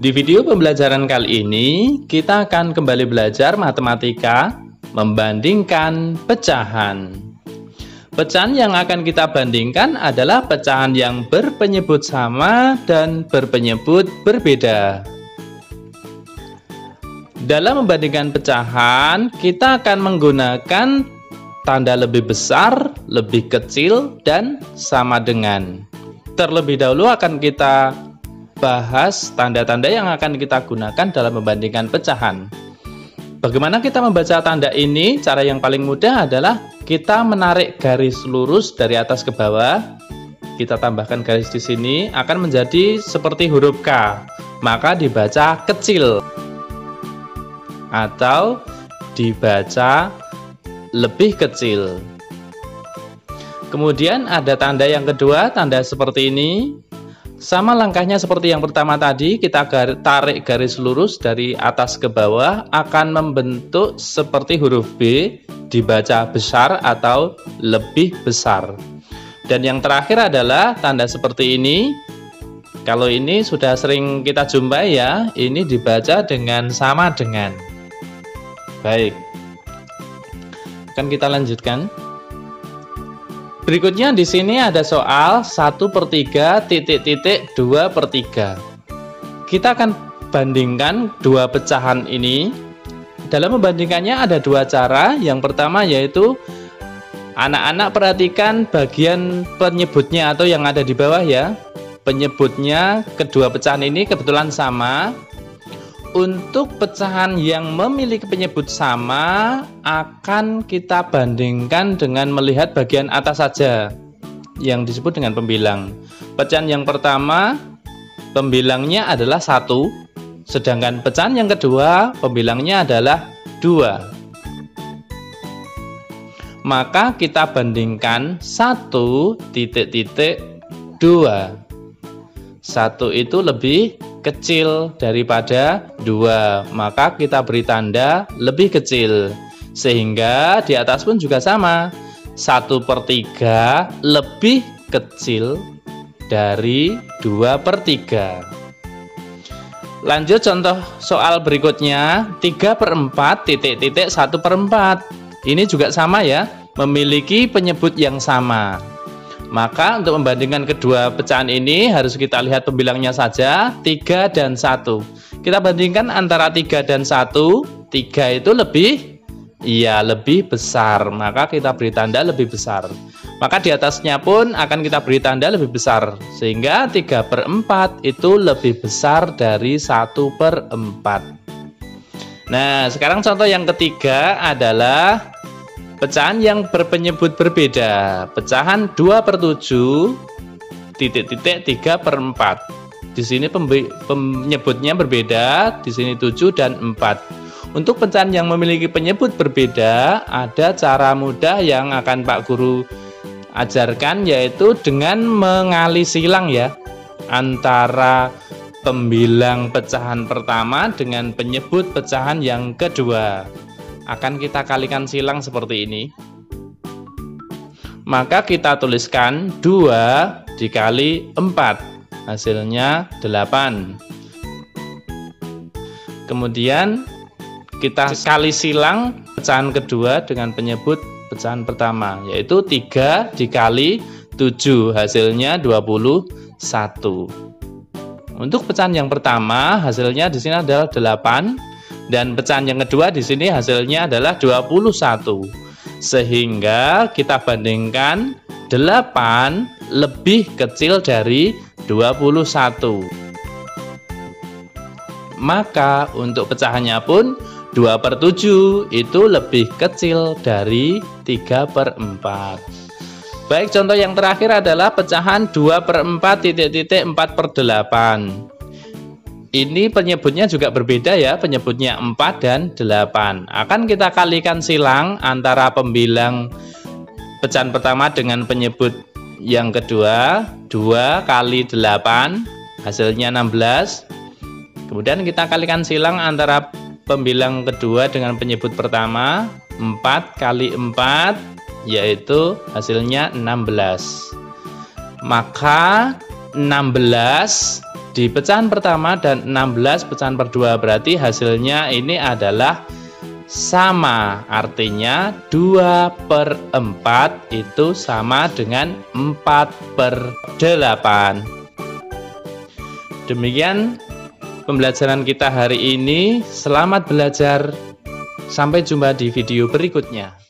Di video pembelajaran kali ini, kita akan kembali belajar matematika membandingkan pecahan. Pecahan yang akan kita bandingkan adalah pecahan yang berpenyebut sama dan berpenyebut berbeda. Dalam membandingkan pecahan, kita akan menggunakan tanda lebih besar, lebih kecil, dan sama dengan. Terlebih dahulu akan kita bahas tanda-tanda yang akan kita gunakan dalam membandingkan pecahan. Bagaimana kita membaca tanda ini? Cara yang paling mudah adalah kita menarik garis lurus dari atas ke bawah. Kita tambahkan garis di sini, akan menjadi seperti huruf K. Maka dibaca kecil atau dibaca lebih kecil. Kemudian ada tanda yang kedua, tanda seperti ini. Sama langkahnya seperti yang pertama tadi, kita tarik garis lurus dari atas ke bawah, akan membentuk seperti huruf B, dibaca besar atau lebih besar. Dan yang terakhir adalah tanda seperti ini. Kalau ini sudah sering kita jumpai ya, ini dibaca dengan sama dengan. Baik, akan kita lanjutkan. Berikutnya di sini ada soal 1/3 titik-titik 2/3. Kita akan bandingkan dua pecahan ini. Dalam membandingkannya ada dua cara. Yang pertama yaitu anak-anak perhatikan bagian penyebutnya atau yang ada di bawah ya. Penyebutnya kedua pecahan ini kebetulan sama. Untuk pecahan yang memiliki penyebut sama akan kita bandingkan dengan melihat bagian atas saja yang disebut dengan pembilang. Pecahan yang pertama pembilangnya adalah 1, sedangkan pecahan yang kedua pembilangnya adalah 2. Maka kita bandingkan 1 titik-titik 2. 1 itu lebih kecil daripada 2, maka kita beri tanda lebih kecil. Sehingga di atas pun juga sama, 1/3 lebih kecil dari 2/3. Lanjut contoh soal berikutnya, 3/4 titik-titik 1/4. Ini juga sama ya, memiliki penyebut yang sama. Maka untuk membandingkan kedua pecahan ini harus kita lihat pembilangnya saja, 3 dan 1. Kita bandingkan antara 3 dan 1. 3 itu lebih besar, maka kita beri tanda lebih besar. Maka di atasnya pun akan kita beri tanda lebih besar, sehingga 3/4 itu lebih besar dari 1/4. Nah, sekarang contoh yang ketiga adalah pecahan yang berpenyebut berbeda. Pecahan 2/7 titik-titik 3/4. Di sini penyebutnya berbeda, di sini 7 dan 4. Untuk pecahan yang memiliki penyebut berbeda, ada cara mudah yang akan Pak Guru ajarkan, yaitu dengan mengali silang ya, antara pembilang pecahan pertama dengan penyebut pecahan yang kedua. Akan kita kalikan silang seperti ini. Maka kita tuliskan 2 dikali 4, hasilnya 8. Kemudian kita kali silang pecahan kedua dengan penyebut pecahan pertama, yaitu 3 dikali 7, hasilnya 21. Untuk pecahan yang pertama hasilnya di sini adalah 8. Dan pecahan yang kedua di sini hasilnya adalah 21. Sehingga kita bandingkan 8 lebih kecil dari 21. Maka untuk pecahannya pun 2/7 itu lebih kecil dari 3/4. Baik, contoh yang terakhir adalah pecahan 2/4 titik-titik 4/8. Ini penyebutnya juga berbeda ya, penyebutnya 4 dan 8. Akan kita kalikan silang antara pembilang pecahan pertama dengan penyebut yang kedua. 2 kali 8, hasilnya 16. Kemudian kita kalikan silang antara pembilang kedua dengan penyebut pertama. 4 kali 4, yaitu hasilnya 16. Maka 16 di pecahan pertama dan 16 pecahan per 2, berarti hasilnya ini adalah sama. Artinya 2/4 itu sama dengan 4/8. Demikian pembelajaran kita hari ini. Selamat belajar. Sampai jumpa di video berikutnya.